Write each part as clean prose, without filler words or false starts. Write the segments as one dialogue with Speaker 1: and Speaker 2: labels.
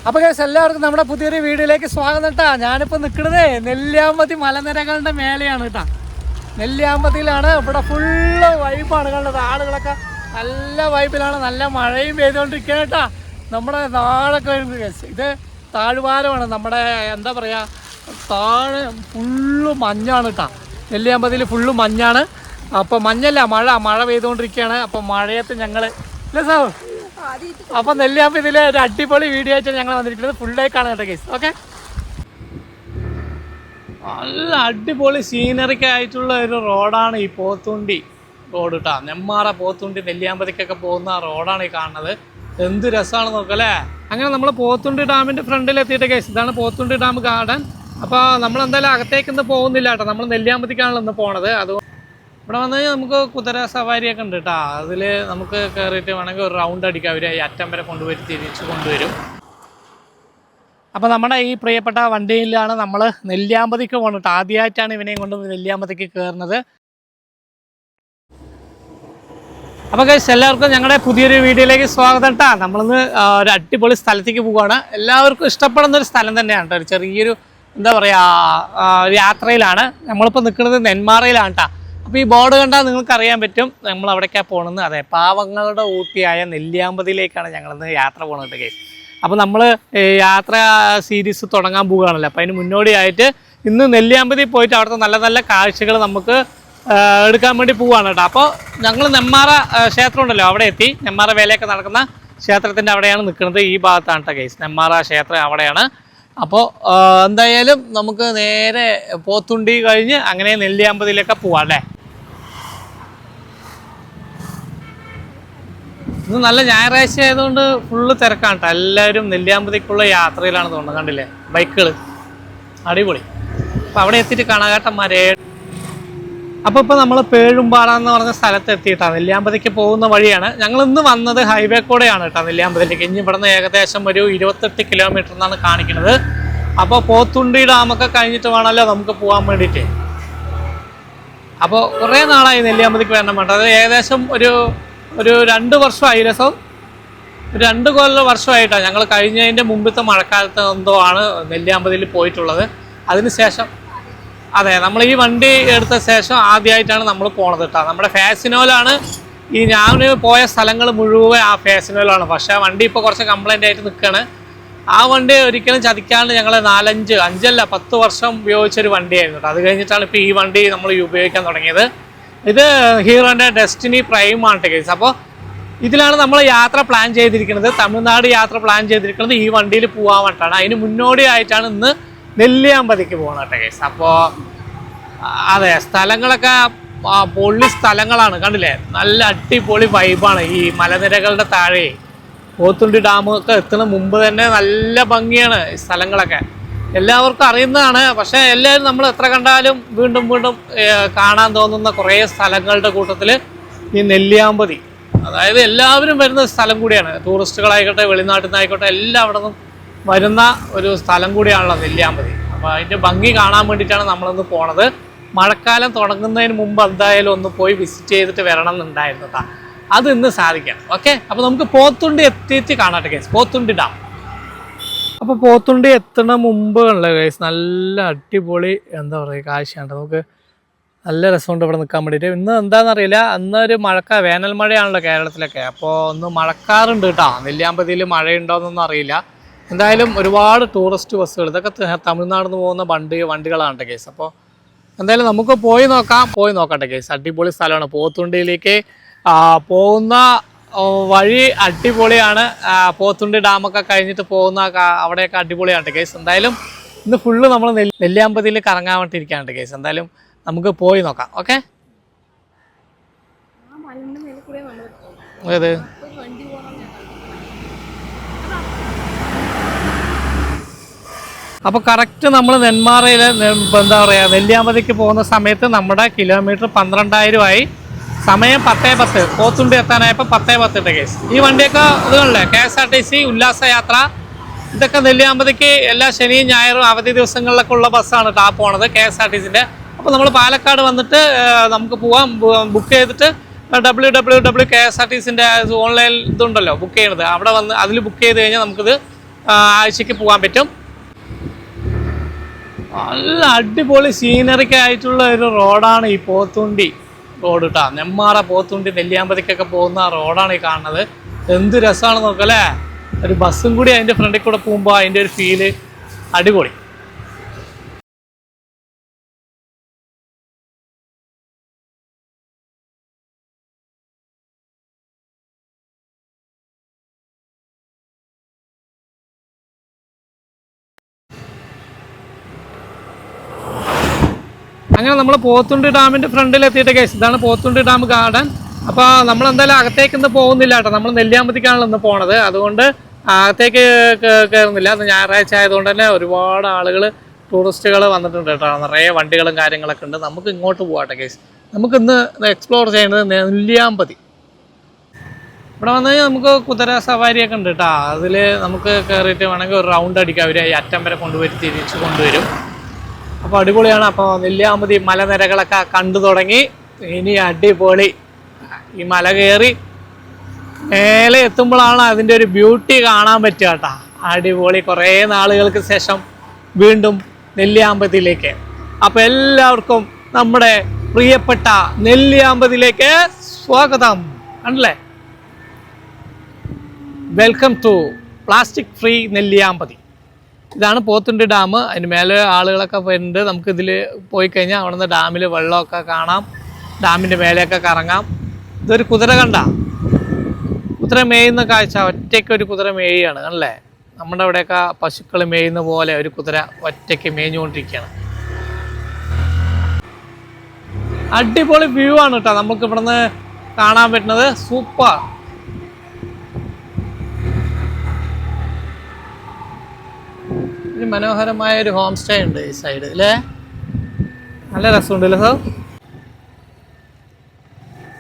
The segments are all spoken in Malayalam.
Speaker 1: അപ്പോൾ ഗൈസ് എല്ലാവർക്കും നമ്മുടെ പുതിയൊരു വീഡിയോയിലേക്ക് സ്വാഗതം കേട്ടോ. ഞാനിപ്പോൾ നിൽക്കുന്നത് നെല്ലിയാമ്പതി മലനിരകളുടെ മേലെയാണ് കേട്ടോ. നെല്ലിയാമ്പതിയിലാണ്. ഇവിടെ ഫുള്ള് വൈബാണ് കണ്ടത്. ആളുകളൊക്കെ നല്ല വൈബിലാണ്. നല്ല മഴയും പെയ്തുകൊണ്ടിരിക്കുകയാണ് കേട്ടോ. നമ്മുടെ നാടൊക്കെ വരുന്നത് ഗൈസ്, ഇത് താഴ്വാരമാണ്. നമ്മുടെ എന്താ പറയുക, താഴെ ഫുള്ള് മഞ്ഞാണ് കേട്ടോ. നെല്ലിയാമ്പതിയിൽ ഫുള്ള് മഞ്ഞാണ്. അപ്പോൾ മഞ്ഞല്ല, മഴ പെയ്തുകൊണ്ടിരിക്കുകയാണ്. അപ്പോൾ മഴയത്ത് ഞങ്ങൾ ഇല്ല സാർ, അപ്പോൾ നെല്ലിയാമ്പതിയിലെ ഒരു അടിപൊളി വീഡിയോ ആയിട്ടാണ് ഞങ്ങൾ വന്നിരിക്കുന്നത്. ഫുൾ ഡേ കാണാം കേട്ടോ ഗൈസ്. ഓക്കെ, നല്ല അടിപൊളി സീനറിക്ക് ആയിട്ടുള്ള ഒരു റോഡാണ് ഈ പോത്തുണ്ടി റോഡ് കേട്ടോ. നെന്മാറ പോത്തുണ്ടി നെല്ലിയാമ്പതിക്കൊക്കെ പോകുന്ന റോഡാണ് ഈ കാണുന്നത്. എന്ത് രസമാണ് നോക്കല്ലേ. അങ്ങനെ നമ്മൾ പോത്തുണ്ടി ഡാമിൻ്റെ ഫ്രണ്ടിൽ എത്തിയിട്ട് ഗൈസ്, ഇതാണ് പോത്തുണ്ടി ഡാം ഗാർഡൻ. അപ്പോൾ നമ്മളെന്തായാലും അകത്തേക്കൊന്നും പോകുന്നില്ല കേട്ടോ. നമ്മൾ നെല്ലിയാമ്പതിക്കാണല്ലോ ഇന്ന് പോണത്. അതുകൊണ്ട് ഇവിടെ വന്നു കഴിഞ്ഞാൽ നമുക്ക് കുതിര സവാരിയൊക്കെ ഉണ്ട് കേട്ടോ. അതിൽ നമുക്ക് കയറിയിട്ട് വേണമെങ്കിൽ ഒരു റൗണ്ട് അടിക്കാം. അവർ ഈ അറ്റം വരെ കൊണ്ടുപോയി തിരിച്ച് കൊണ്ടുവരും. അപ്പോൾ നമ്മുടെ ഈ പ്രിയപ്പെട്ട വണ്ടിയിലാണ് നമ്മൾ നെല്ലിയാമ്പതിക്ക് പോകുന്നത് കേട്ടോ. ആദ്യമായിട്ടാണ് ഇവനെയും കൊണ്ട് നെല്ലിയാമ്പതിക്ക് കയറുന്നത്. അപ്പോൾ ഗൈസ് എല്ലാവർക്കും ഞങ്ങളുടെ പുതിയൊരു വീഡിയോയിലേക്ക് സ്വാഗതം കേട്ടോ. നമ്മളിന്ന് ഒരു അടിപൊളി സ്ഥലത്തേക്ക് പോവുകയാണ്. എല്ലാവർക്കും ഇഷ്ടപ്പെടുന്ന ഒരു സ്ഥലം തന്നെയാണ് കേട്ടോ. ഒരു ചെറിയൊരു എന്താ പറയുക, യാത്രയിലാണ്. നമ്മളിപ്പോൾ നിൽക്കുന്നത് നെന്മാറയിലാണ് കേട്ടോ. അപ്പോൾ ഈ ബോർഡ് കണ്ടാൽ നിങ്ങൾക്ക് അറിയാൻ പറ്റും നമ്മൾ അവിടേക്കാണ് പോകുന്നത്. അതെ, പാവങ്ങളുടെ ഊട്ടിയായ നെല്ലിയാമ്പതിയിലേക്കാണ് ഞങ്ങളിന്ന് യാത്ര പോകുന്നത് കേസ്. അപ്പോൾ നമ്മൾ യാത്ര സീരീസ് തുടങ്ങാൻ പോവുകയാണല്ലോ. അപ്പോൾ അതിന് മുന്നോടിയായിട്ട് ഇന്ന് നെല്ലിയാമ്പതി പോയിട്ട് അവിടുത്തെ നല്ല നല്ല കാഴ്ചകൾ നമുക്ക് എടുക്കാൻ വേണ്ടി പോവുകയാണ് കേട്ടോ. അപ്പോൾ ഞങ്ങൾ നെന്മാറ ക്ഷേത്രം ഉണ്ടല്ലോ, അവിടെ എത്തി. നെന്മാറ വേലയൊക്കെ നടക്കുന്ന ക്ഷേത്രത്തിൻ്റെ അവിടെയാണ് നിൽക്കുന്നത്. ഈ ഭാഗത്താണ് കേട്ടോ കേസ്, നെന്മാറ ക്ഷേത്രം അവിടെയാണ്. അപ്പോൾ എന്തായാലും നമുക്ക് നേരെ പോത്തുണ്ടി കഴിഞ്ഞ് അങ്ങനെ നെല്ലിയാമ്പതിയിലൊക്കെ പോവാം അല്ലേ. ഇന്ന് നല്ല ഞായറാഴ്ച ആയതുകൊണ്ട് ഫുള്ള് തിരക്കാണ് കേട്ടോ. എല്ലാവരും നെല്ലിയാമ്പതിക്കുള്ള യാത്രയിലാണ് തോന്നുന്നത്. കണ്ടില്ലേ ബൈക്കുകൾ, അടിപൊളി. അപ്പോൾ അവിടെ എത്തിയിട്ട് കാണാകാട്ടന്മാരെ. അപ്പോൾ ഇപ്പോൾ നമ്മൾ പേഴുംപാറ എന്ന് പറഞ്ഞ സ്ഥലത്ത് എത്തിയിട്ടാണ്. നെല്ലിയാമ്പതിക്ക് പോകുന്ന വഴിയാണ്. ഞങ്ങൾ ഇന്ന് വന്നത് ഹൈവേ കൂടെയാണ് കേട്ടോ നെല്ലിയാമ്പതിലേക്ക്. ഇനി ഇവിടുന്ന് ഏകദേശം ഒരു 28 കിലോമീറ്റർ എന്നാണ് കാണിക്കുന്നത്. അപ്പോൾ പോത്തുണ്ടി ഡാമൊക്കെ കഴിഞ്ഞിട്ട് വേണമല്ലോ നമുക്ക് പോകാൻ വേണ്ടിയിട്ട്. അപ്പോൾ കുറേ നാളായി നെല്ലിയാമ്പതിക്ക് വരണം വേണ്ട. അത് ഏകദേശം ഒരു 2 വർഷമായി. രസം 2 വർഷമായിട്ടാണ് ഞങ്ങൾ കഴിഞ്ഞതിൻ്റെ മുമ്പത്തെ മഴക്കാലത്ത് എന്തോ ആണ് നെല്ലിയാമ്പതിയിൽ പോയിട്ടുള്ളത്. അതിനുശേഷം അതെ, നമ്മൾ ഈ വണ്ടി എടുത്ത ശേഷം ആദ്യമായിട്ടാണ് നമ്മൾ പോണത് കേട്ടോ. നമ്മുടെ ഫാസിനോലാണ് ഈ ഞാൻ പോയ സ്ഥലങ്ങൾ മുഴുവൻ ആ ഫാസിനോലാണ്. പക്ഷേ ആ വണ്ടി ഇപ്പോൾ കുറച്ച് കംപ്ലൈൻ്റ് ആയിട്ട് നിൽക്കുകയാണ്. ആ വണ്ടി ഒരിക്കലും ചതിക്കാണ്ട് ഞങ്ങൾ 10 വർഷം ഉപയോഗിച്ചൊരു വണ്ടിയായിരുന്നു കേട്ടോ. അത് കഴിഞ്ഞിട്ടാണ് ഇപ്പോൾ ഈ വണ്ടി നമ്മൾ ഉപയോഗിക്കാൻ തുടങ്ങിയത്. ഇത് ഹീറോൻ്റെ ഡെസ്റ്റിനി പ്രൈം ആണ് കേസ്. അപ്പോൾ ഇതിലാണ് നമ്മൾ യാത്ര പ്ലാൻ ചെയ്തിരിക്കുന്നത്. തമിഴ്നാട് യാത്ര പ്ലാൻ ചെയ്തിരിക്കുന്നത് ഈ വണ്ടിയിൽ പോകാൻ വേണ്ടിയിട്ടാണ്. അതിന് മുന്നോടിയായിട്ടാണ് ഇന്ന് നെല്ലിയാമ്പതിക്ക് പോകുന്നത് കേട്ടോ കേസ്. അപ്പോൾ അതെ, സ്ഥലങ്ങളൊക്കെ പൊള്ളി സ്ഥലങ്ങളാണ്. കണ്ടില്ലേ, നല്ല അടിപൊളി വൈബാണ്. ഈ മലനിരകളുടെ താഴെ പോത്തുണ്ടി ഡാമൊക്കെ എത്തുന്ന മുമ്പ് തന്നെ നല്ല ഭംഗിയാണ് ഈ സ്ഥലങ്ങളൊക്കെ. എല്ലാവർക്കും അറിയുന്നതാണ്. പക്ഷേ എല്ലാവരും നമ്മൾ എത്ര കണ്ടാലും വീണ്ടും വീണ്ടും കാണാൻ തോന്നുന്ന കുറേ സ്ഥലങ്ങളുടെ കൂട്ടത്തിൽ ഈ നെല്ലിയാമ്പതി, അതായത് എല്ലാവരും വരുന്ന സ്ഥലം കൂടിയാണ്. ടൂറിസ്റ്റുകളായിക്കോട്ടെ, വെളിനാട്ടിൽ നിന്നായിക്കോട്ടെ, എല്ലാം അവിടെ നിന്നും വരുന്ന ഒരു സ്ഥലം കൂടിയാണല്ലോ നെല്ലിയാമ്പതി. അപ്പോൾ അതിൻ്റെ ഭംഗി കാണാൻ വേണ്ടിയിട്ടാണ് നമ്മളൊന്ന് പോണത്. മഴക്കാലം തുടങ്ങുന്നതിന് മുമ്പ് എന്തായാലും ഒന്ന് പോയി വിസിറ്റ് ചെയ്തിട്ട് വരണം എന്നുണ്ടായിരുന്നു കേട്ടോ. അത് ഇന്ന് സാധിക്കണം. ഓക്കെ, അപ്പോൾ നമുക്ക് പോത്തുണ്ടി എത്തിയിട്ട് കാണാട്ടെ കേസ്, പോത്തുണ്ടി ഡാം. അപ്പോൾ പോത്തുണ്ടി എത്തുന്ന മുമ്പ് ഉള്ള കേസ് നല്ല അടിപൊളി എന്താ പറയുക കാഴ്ചയാണ്. നമുക്ക് നല്ല രസമുണ്ട് ഇവിടെ നിൽക്കാൻ വേണ്ടിയിട്ട്. ഇന്ന് എന്താണെന്നറിയില്ല, അന്നൊരു വേനൽ മഴയാണല്ലോ കേരളത്തിലൊക്കെ. അപ്പോൾ ഒന്ന് മഴക്കാറുണ്ട് കേട്ടോ. നെല്ലിയാമ്പതിയിൽ മഴയുണ്ടോയെന്നൊന്നും അറിയില്ല. എന്തായാലും ഒരുപാട് ടൂറിസ്റ്റ് ബസ്സുകൾ, ഇതൊക്കെ തമിഴ്നാട് നിന്ന് പോകുന്ന വണ്ടികളാണ് കേസ്. അപ്പോൾ എന്തായാലും നമുക്ക് പോയി നോക്കട്ടെ കേസ്. അടിപൊളി സ്ഥലമാണ്. പോത്തുണ്ടിയിലേക്ക് പോകുന്ന വഴി അടിപൊളിയാണ്. പോത്തുണ്ടി ഡാമൊക്കെ കഴിഞ്ഞിട്ട് പോകുന്ന അവിടെയൊക്കെ അടിപൊളിയാണ് കേസ്. എന്തായാലും ഇന്ന് ഫുള്ള് നമ്മൾ നെല്ലിയാമ്പതിയിൽ കറങ്ങാൻ വേണ്ടിയിരിക്കുകയാണ് കേസ്. എന്തായാലും നമുക്ക് പോയി നോക്കാം. ഓക്കെ, ഏത് അപ്പോൾ കറക്റ്റ് നമ്മൾ നെന്മാറയിൽ എന്താ പറയുക നെല്ലിയാമ്പതിക്ക് പോകുന്ന സമയത്ത് നമ്മുടെ കിലോമീറ്റർ 12,000 ആയി. സമയം 10:10, പോത്തുണ്ടി എത്താനായപ്പോൾ 10:10 കേസ്. ഈ വണ്ടിയൊക്കെ ഇതുകളിലെ KSRTC ഉല്ലാസയാത്ര, ഇതൊക്കെ നെല്ലിയാമ്പതിക്ക് എല്ലാ ശനിയും ഞായറും അവധി ദിവസങ്ങളിലൊക്കെ ഉള്ള ബസ്സാണ് കേട്ടോ പോണത്, KSRTCൻ്റെ. അപ്പോൾ നമ്മൾ പാലക്കാട് വന്നിട്ട് നമുക്ക് പോവാം. ബുക്ക് ചെയ്തിട്ട് www.ksrtc ഓൺലൈൻ ഇതുണ്ടല്ലോ ബുക്ക് ചെയ്യണത്, അവിടെ വന്ന് അതിൽ ബുക്ക് ചെയ്ത് കഴിഞ്ഞാൽ നമുക്കിത് ആഴ്ചക്ക് പോകാൻ പറ്റും. നല്ല അടിപൊളി സീനറിക്ക് ആയിട്ടുള്ള ഒരു റോഡാണ് ഈ പോത്തുണ്ടി റോഡ് കേട്ടോ. നെമ്മാറ പോത്തുണ്ടി നെല്ലിയാമ്പതിക്കൊക്കെ പോകുന്ന റോഡാണ് ഈ കാണുന്നത്. എന്ത് രസമാണ് നോക്കല്ലേ. ഒരു ബസ്സും കൂടി അതിൻ്റെ ഫ്രണ്ടിൽ കൂടെ പോകുമ്പോൾ അതിൻ്റെ ഒരു ഫീല് അടിപൊളി. അങ്ങനെ നമ്മൾ പോത്തുണ്ടി ഡാമിൻ്റെ ഫ്രണ്ടിൽ എത്തിയിട്ട് കേസ് ഇതാണ് പോത്തുണ്ടി ഡാം ഗാർഡൻ. അപ്പോൾ നമ്മൾ എന്തായാലും അകത്തേക്ക് ഇന്ന് പോകുന്നില്ല കേട്ടോ. നമ്മൾ നെല്ലിയാമ്പതിക്കാണല്ലോ ഇന്ന് പോണത്. അതുകൊണ്ട് അകത്തേക്ക് കയറുന്നില്ല. അത് ഞായറാഴ്ച ആയതുകൊണ്ട് തന്നെ ഒരുപാട് ആളുകൾ ടൂറിസ്റ്റുകൾ വന്നിട്ടുണ്ട് കേട്ടോ. നിറയെ വണ്ടികളും കാര്യങ്ങളൊക്കെ ഉണ്ട്. നമുക്ക് ഇങ്ങോട്ട് പോകാട്ടെ കേസ്. നമുക്കിന്ന് എക്സ്പ്ലോർ ചെയ്യേണ്ടത് നെല്ലിയാമ്പതി. ഇവിടെ വന്നു കഴിഞ്ഞാൽ നമുക്ക് കുതിര സവാരിയൊക്കെ ഉണ്ട് കേട്ടോ. അതിൽ നമുക്ക് കയറിയിട്ട് വേണമെങ്കിൽ ഒരു റൗണ്ട് അടിക്കാം. അവർ ഈ അറ്റം വരെ കൊണ്ടുപോയി തിരിച്ച് കൊണ്ടുവരും. അപ്പോൾ അടിപൊളിയാണ്. അപ്പോൾ നെല്ലിയാമ്പതി മലനിരകളൊക്കെ കണ്ടു തുടങ്ങി. ഇനി അടിപൊളി ഈ മല കയറി മേലെ എത്തുമ്പോഴാണ് അതിൻ്റെ ഒരു ബ്യൂട്ടി കാണാൻ പറ്റുക കേട്ടോ. അടിപൊളി. കുറേ നാളുകൾക്ക് ശേഷം വീണ്ടും നെല്ലിയാമ്പതിയിലേക്ക്. അപ്പോൾ എല്ലാവർക്കും നമ്മുടെ പ്രിയപ്പെട്ട നെല്ലിയാമ്പതിയിലേക്ക് സ്വാഗതം. കണ്ടല്ലേ, welcome to plastic free Nelliyampathy. ഇതാണ് പോത്തുണ്ടി ഡാം. അതിന് മേലെ ആളുകളൊക്കെ വരുന്നുണ്ട്. നമുക്കിതിൽ പോയി കഴിഞ്ഞാൽ അവിടെ നിന്ന് ഡാമിൽ വെള്ളമൊക്കെ കാണാം. ഡാമിൻ്റെ മേലെയൊക്കെ കറങ്ങാം. ഇതൊരു കുതിര കണ്ട, കുതിര മേയുന്ന കാഴ്ച. ഒറ്റയ്ക്ക് ഒരു കുതിര മേയാണ് അല്ലേ. നമ്മുടെ അവിടെയൊക്കെ പശുക്കൾ മേയുന്ന പോലെ ഒരു കുതിര ഒറ്റയ്ക്ക് മേഞ്ഞുകൊണ്ടിരിക്കുകയാണ്. അടിപൊളി വ്യൂ ആണ് കേട്ടോ നമുക്ക് ഇവിടുന്ന് കാണാൻ പറ്റുന്നത്. സൂപ്പർ. ഒരു മനോഹരമായ ഒരു ഹോം സ്റ്റേ ഉണ്ട് ഈ സൈഡ് അല്ലേ. നല്ല രസമുണ്ടല്ലേ സാർ.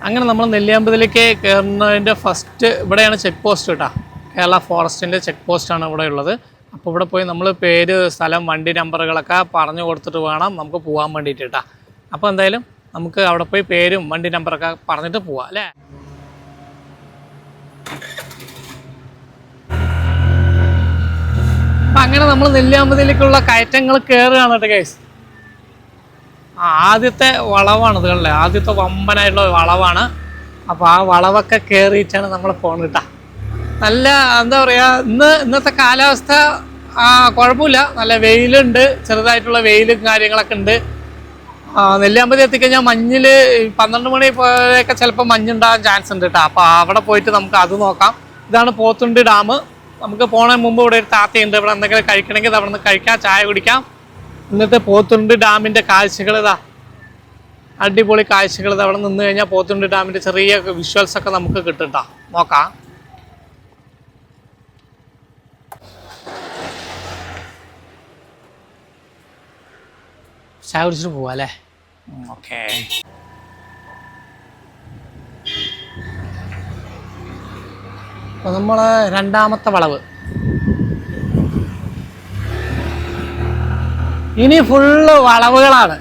Speaker 1: അങ്ങനെ നമ്മൾ നെല്ലിയാമ്പതിയിലേക്ക് കയറുന്നതിൻ്റെ ഫസ്റ്റ് ഇവിടെയാണ് ചെക്ക് പോസ്റ്റ് കേട്ടോ. കേരള ഫോറസ്റ്റിൻ്റെ ചെക്ക് പോസ്റ്റാണ് ഇവിടെ ഉള്ളത്. അപ്പോൾ ഇവിടെ പോയി നമ്മൾ പേര്, സ്ഥലം, വണ്ടി നമ്പറുകളൊക്കെ പറഞ്ഞു കൊടുത്തിട്ട് വേണം നമുക്ക് പോകാൻ വേണ്ടിയിട്ട് കേട്ടോ. അപ്പോൾ എന്തായാലും നമുക്ക് അവിടെ പോയി പേരും വണ്ടി നമ്പറൊക്കെ പറഞ്ഞിട്ട് പോവാം അല്ലേ. അപ്പം അങ്ങനെ നമ്മൾ നെല്ലിയാമ്പതിയിലേക്കുള്ള കയറ്റങ്ങൾ കയറുകയാണ് കേട്ടോ ഗൈസ്. ആദ്യത്തെ വളവാണ് ഇത് കണ്ടല്ലേ. ആദ്യത്തെ വമ്പനായിട്ടുള്ള വളവാണ്. അപ്പോൾ ആ വളവൊക്കെ കയറിയിട്ടാണ് നമ്മൾ പോകുന്നത് കേട്ടോ. നല്ല എന്താ പറയുക, ഇന്നത്തെ കാലാവസ്ഥ കുഴപ്പമില്ല. നല്ല വെയിലുണ്ട്, ചെറുതായിട്ടുള്ള വെയിലും കാര്യങ്ങളൊക്കെ ഉണ്ട്. നെല്ലിയാമ്പതി എത്തിക്കഴിഞ്ഞാൽ മഞ്ഞിൽ 12 മണി പോലെയൊക്കെ ചിലപ്പോൾ മഞ്ഞുണ്ടാകാൻ ചാൻസ് ഉണ്ട് കേട്ടോ. അപ്പോൾ അവിടെ പോയിട്ട് നമുക്ക് അത് നോക്കാം. ഇതാണ് പോത്തുണ്ടി ഡാം. നമുക്ക് പോണതിന് മുമ്പ് ഇവിടെ ഒരു താത്തയുണ്ട്. ഇവിടെ എന്തെങ്കിലും കഴിക്കണമെങ്കിൽ അവിടെ നിന്ന് കഴിക്കാം, ചായ കുടിക്കാം. ഇന്നത്തെ പോത്തുണ്ടി ഡാമിൻ്റെ കാഴ്ചകൾ ഇതാ, അടിപൊളി കാഴ്ചകൾ. ഇത് അവിടെ നിന്ന് കഴിഞ്ഞാൽ പോത്തുണ്ടി ഡാമിൻ്റെ ചെറിയ വിഷ്വൽസൊക്കെ നമുക്ക് കിട്ടും കേട്ടോ. നോക്കാം. ചായ കുടിച്ചിട്ട് പോവാം അല്ലേ. ഓക്കെ. അപ്പോൾ നമ്മൾ രണ്ടാമത്തെ വളവ്. ഇനി ഫുള്ള് വളവുകളാണ്.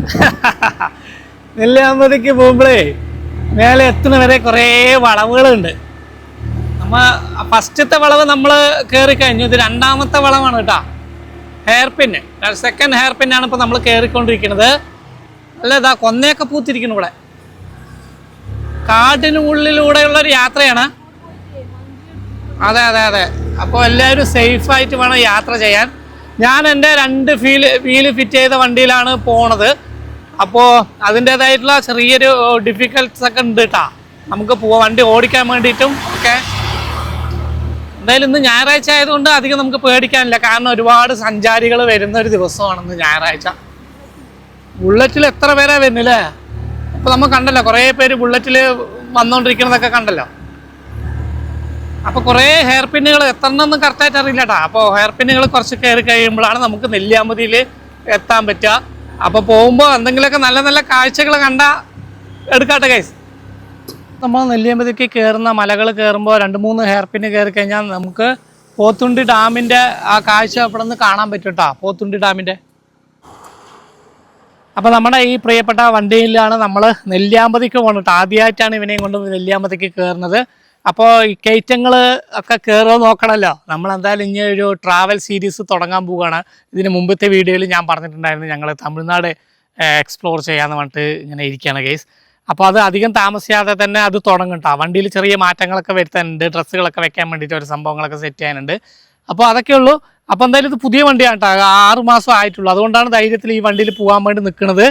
Speaker 1: നെല്ലിയാമ്പതിക്ക് പോകുമ്പോഴേ മേലെ എത്തുന്ന വരെ കുറേ വളവുകളുണ്ട്. നമ്മൾ ഫസ്റ്റത്തെ വളവ് നമ്മൾ കയറി കഴിഞ്ഞു. ഇത് രണ്ടാമത്തെ വളവാണ് കേട്ടോ. ഹെയർ പിന്ന്, സെക്കൻഡ് ഹെയർ പിന്നാണ് ഇപ്പോൾ നമ്മൾ കയറിക്കൊണ്ടിരിക്കുന്നത്. അല്ല, ഇതാ കൊന്നയൊക്കെ പൂത്തിരിക്കുന്നു ഇവിടെ. കാട്ടിനുള്ളിലൂടെയുള്ളൊരു യാത്രയാണ്. അതെ അതെ അതെ. അപ്പോൾ എല്ലാവരും സേഫായിട്ട് വേണം യാത്ര ചെയ്യാൻ. ഞാൻ എൻ്റെ 2 വീല് ഫിറ്റ് ചെയ്ത വണ്ടിയിലാണ് പോണത്. അപ്പോൾ അതിൻ്റേതായിട്ടുള്ള ചെറിയൊരു ഡിഫിക്കൽട്ട്സ് ഒക്കെ ഉണ്ട് കേട്ടോ. നമുക്ക് വണ്ടി ഓടിക്കാൻ വേണ്ടിയിട്ടും ഒക്കെ. എന്തായാലും ഇന്ന് ഞായറാഴ്ച ആയതുകൊണ്ട് അധികം നമുക്ക് പേടിക്കാനില്ല. കാരണം ഒരുപാട് സഞ്ചാരികൾ വരുന്ന ഒരു ദിവസമാണെന്ന് ഞായറാഴ്ച. ബുള്ളറ്റിൽ എത്ര പേരാ വരുന്നില്ലേ. അപ്പോൾ നമ്മൾ കണ്ടല്ലോ കുറേ പേര് ബുള്ളറ്റിൽ വന്നുകൊണ്ടിരിക്കുന്നതൊക്കെ കണ്ടല്ലോ. അപ്പോൾ കുറേ ഹെയർ പിന്നുകൾ എത്രണ്ണമെന്നും കറക്റ്റായിട്ട് അറിയില്ല കേട്ടോ. അപ്പോൾ ഹെയർ പിന്നുകൾ കുറച്ച് കയറി കഴിയുമ്പോഴാണ് നമുക്ക് നെല്ലിയാമ്പതിയിൽ എത്താൻ പറ്റുക. അപ്പോൾ പോകുമ്പോൾ എന്തെങ്കിലുമൊക്കെ നല്ല നല്ല കാഴ്ചകൾ കണ്ടാൽ എടുക്കാട്ടെ ഗൈസ്. നമ്മൾ നെല്ലിയാമ്പതിക്ക് കയറുന്ന മലകൾ കയറുമ്പോൾ 2-3 ഹെയർ പിന്ന് കയറി കഴിഞ്ഞാൽ നമുക്ക് പോത്തുണ്ടി ഡാമിൻ്റെ ആ കാഴ്ച ഇവിടെ നിന്ന് കാണാൻ പറ്റും കേട്ടോ. പോത്തുണ്ടി ഡാമിൻ്റെ. അപ്പോൾ നമ്മുടെ ഈ പ്രിയപ്പെട്ട വണ്ടിയിലാണ് നമ്മൾ നെല്ലിയാമ്പതിക്ക് പോകുന്നത്. ആദ്യമായിട്ടാണ് ഇവനെയും കൊണ്ട് നെല്ലിയാമ്പതിക്ക് കയറുന്നത്. അപ്പോൾ ഈ കയറ്റങ്ങൾ ഒക്കെ കയറുക നോക്കണമല്ലോ. നമ്മളെന്തായാലും ഇനി ഒരു ട്രാവൽ സീരീസ് തുടങ്ങാൻ പോവുകയാണ്. ഇതിന് മുമ്പത്തെ വീഡിയോയിൽ ഞാൻ പറഞ്ഞിട്ടുണ്ടായിരുന്നു ഞങ്ങൾ തമിഴ്നാട് എക്സ്പ്ലോർ ചെയ്യാമെന്ന് പറഞ്ഞിട്ട് ഇങ്ങനെ ഇരിക്കുകയാണ് ഗൈസ്. അപ്പോൾ അത് അധികം താമസിയാതെ തന്നെ അത് തുടങ്ങും കേട്ടോ. വണ്ടിയിൽ ചെറിയ മാറ്റങ്ങളൊക്കെ വരുത്താനുണ്ട്, ഡ്രസ്സുകളൊക്കെ വെക്കാൻ വേണ്ടിയിട്ട് ഒരു സംഭവങ്ങളൊക്കെ സെറ്റ് ചെയ്യാനുണ്ട്. അപ്പോൾ അതൊക്കെ ഉള്ളൂ. അപ്പോൾ എന്തായാലും ഇത് പുതിയ വണ്ടിയാണ് കേട്ടോ, 6 മാസം ആയിട്ടുള്ളൂ. അതുകൊണ്ടാണ് ധൈര്യത്തിൽ ഈ വണ്ടിയിൽ പോകാൻ വേണ്ടി നിൽക്കുന്നത്.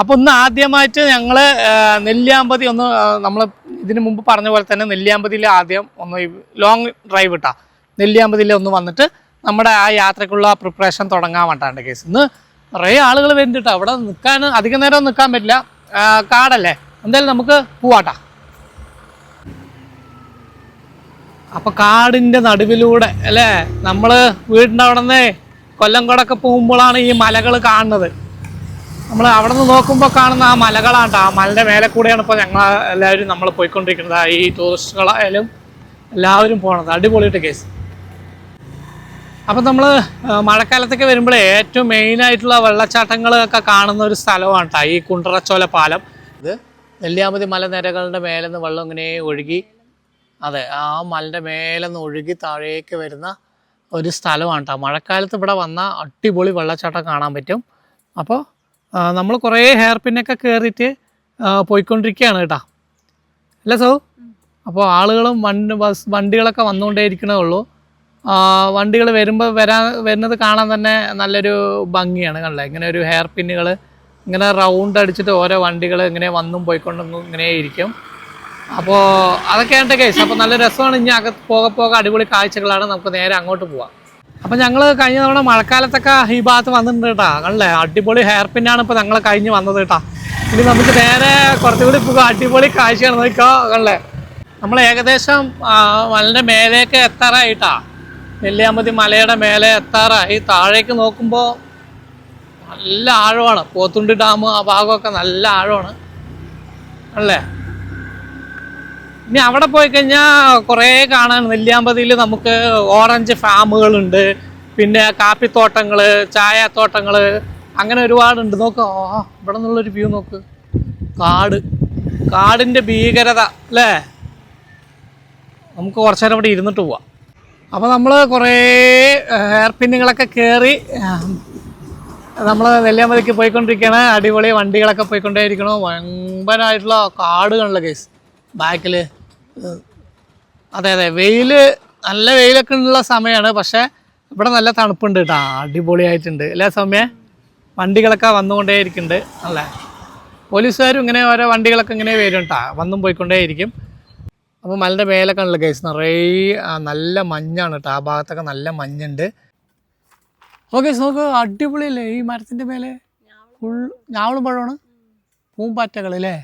Speaker 1: അപ്പോൾ ഒന്ന് ആദ്യമായിട്ട് ഞങ്ങൾ നെല്ലിയാമ്പതി ഒന്ന് നമ്മൾ ഇതിന് മുമ്പ് പറഞ്ഞ പോലെ തന്നെ നെല്ലിയാമ്പതിയിൽ ആദ്യം ഒന്ന് ലോങ് ഡ്രൈവ് ഇട്ടാ നെല്ലിയാമ്പതിയിൽ ഒന്ന് വന്നിട്ട് നമ്മുടെ ആ യാത്രയ്ക്കുള്ള പ്രിപ്പറേഷൻ തുടങ്ങാൻ വേണ്ടാണ്ട് കേസ്. ഇന്ന് നിറയെ ആളുകൾ വരുന്നുണ്ട്. അവിടെ നിൽക്കാൻ അധികം നേരം നിൽക്കാൻ പറ്റില്ല, കാടല്ലേ. എന്തായാലും നമുക്ക് പോവാട്ടാ. അപ്പോൾ കാടിൻ്റെ നടുവിലൂടെ അല്ലേ, നമ്മൾ വീടിൻ്റെ അവിടെ നിന്ന് കൊല്ലംകോടൊക്കെ പോകുമ്പോഴാണ് ഈ മലകൾ കാണുന്നത്. നമ്മൾ അവിടെ നിന്ന് നോക്കുമ്പോൾ കാണുന്ന ആ മലകളാണ് കേട്ടോ. ആ മലയുടെ മേലെ കൂടെയാണ് ഇപ്പോൾ ഞങ്ങൾ എല്ലാവരും നമ്മൾ പോയിക്കൊണ്ടിരിക്കുന്നത്. ഈ ടൂറിസ്റ്റുകളായാലും എല്ലാവരും പോകണത്. അടിപൊളിയിട്ട് കേസ്. അപ്പം നമ്മൾ മഴക്കാലത്തൊക്കെ വരുമ്പോഴേ ഏറ്റവും മെയിനായിട്ടുള്ള വെള്ളച്ചാട്ടങ്ങളൊക്കെ കാണുന്ന ഒരു സ്ഥലമാണ് കേട്ടോ ഈ കുണ്ടറച്ചോല പാലം. ഇത് നെല്ലിയാമ്പതി മലനിരകളുടെ മേലെ നിന്ന് വെള്ളം ഇങ്ങനെ ഒഴുകി, അതെ ആ മലയുടെ മേലെ നിന്ന് ഒഴുകി താഴേക്ക് വരുന്ന ഒരു സ്ഥലമാണ് കേട്ടോ. മഴക്കാലത്ത് ഇവിടെ വന്നാൽ അടിപൊളി വെള്ളച്ചാട്ടം കാണാൻ പറ്റും. അപ്പോൾ നമ്മൾ കുറേ ഹെയർ പിന്നൊക്കെ കയറിയിട്ട് പോയിക്കൊണ്ടിരിക്കുകയാണ് കേട്ടോ, അല്ലേ സോ? അപ്പോൾ ആളുകളും വണ്ടികളൊക്കെ വന്നുകൊണ്ടേ ഇരിക്കണേ ഉള്ളൂ. വണ്ടികൾ വരുന്നത് കാണാൻ തന്നെ നല്ലൊരു ഭംഗിയാണ്. കണ്ടല്ലേ, ഇങ്ങനെ ഒരു ഹെയർ പിന്നുകൾ ഇങ്ങനെ റൗണ്ട് അടിച്ചിട്ട് ഓരോ വണ്ടികൾ ഇങ്ങനെ വന്നും പോയിക്കൊണ്ടൊന്നും ഇങ്ങനെ ഇരിക്കും. അപ്പോൾ അതൊക്കെയാണ് കേസ്. അപ്പോൾ നല്ല രസമാണ്. ഇനി അകത്ത് പോകെ അടിപൊളി കാഴ്ചകളാണ്. നമുക്ക് നേരെ അങ്ങോട്ട് പോവാം. അപ്പം ഞങ്ങൾ കഴിഞ്ഞ തവണ മഴക്കാലത്തൊക്കെ ഈ ഭാഗത്ത് വന്നിട്ടുണ്ട് കേട്ടോ. കണ്ടല്ലേ, അടിപൊളി ഹെയർ പിന്നാണ് ഇപ്പോൾ ഞങ്ങൾ കഴിഞ്ഞ് വന്നത് കേട്ടോ. ഇനി നമുക്ക് നേരെ കുറച്ചുകൂടി പോകുക. അടിപൊളി കാഴ്ചയാണ് നോക്കിക്കോ. കണ്ടല്ലേ, നമ്മൾ ഏകദേശം മലയുടെ മേലേക്ക് എത്താറായിട്ടാ. നെല്ലിയാമ്പതി മലയുടെ മേലെ എത്താറായി. താഴേക്ക് നോക്കുമ്പോൾ നല്ല ആഴമാണ്. പോത്തുണ്ടി ഡാം ആ ഭാഗമൊക്കെ നല്ല ആഴമാണ് അല്ലേ. ഇനി അവിടെ പോയി കഴിഞ്ഞാൽ കുറേ കാണാൻ. നെല്ലിയാമ്പതിയിൽ നമുക്ക് ഓറഞ്ച് ഫാമുകളുണ്ട്, പിന്നെ കാപ്പിത്തോട്ടങ്ങൾ, ചായത്തോട്ടങ്ങൾ, അങ്ങനെ ഒരുപാടുണ്ട്. നോക്ക്, ഇവിടെ നിന്നുള്ളൊരു വ്യൂ നോക്ക്. കാടിൻ്റെ ഭീകരത അല്ലേ. നമുക്ക് കുറച്ച് നേരം ഇവിടെ ഇരുന്നിട്ട് പോവാം. അപ്പോൾ നമ്മൾ കുറേ ഹെയർ പിന്നുകളൊക്കെ കയറി നമ്മൾ നെല്ലിയാമ്പതിക്ക് പോയിക്കൊണ്ടിരിക്കുകയാണ്. അടിപൊളി വണ്ടികളൊക്കെ പോയിക്കൊണ്ടേയിരിക്കണം. ഭയങ്കരമായിട്ടുള്ള കാടുകളുള്ള കേസ് ബാക്കിൽ. അതെ നല്ല വെയിലൊക്കെ ഉള്ള സമയമാണ്. പക്ഷേ ഇവിടെ നല്ല തണുപ്പുണ്ട് കേട്ടോ, അടിപൊളിയായിട്ടുണ്ട് അല്ലേ സൗമ്യ? വണ്ടികളൊക്കെ വന്നുകൊണ്ടേ ഇരിക്കുന്നുണ്ട് അല്ലേ. പോലീസുകാരും ഇങ്ങനെ ഓരോ വണ്ടികളൊക്കെ ഇങ്ങനെ വരും കേട്ടോ, വന്നും പോയിക്കൊണ്ടേ ഇരിക്കും. അപ്പോൾ മലയുടെ മേലൊക്കെ ഉള്ള കേസ് നിറയെ നല്ല മഞ്ഞാണ് കേട്ടോ. ആ ഭാഗത്തൊക്കെ നല്ല മഞ്ഞുണ്ട്. ഓക്കെ നോക്ക്, അടിപൊളിയല്ലേ ഈ മരത്തിൻ്റെ മേലെ ഫുൾ ഞാവളും പഴമാണ്, പൂമ്പാറ്റകൾ അല്ലേ.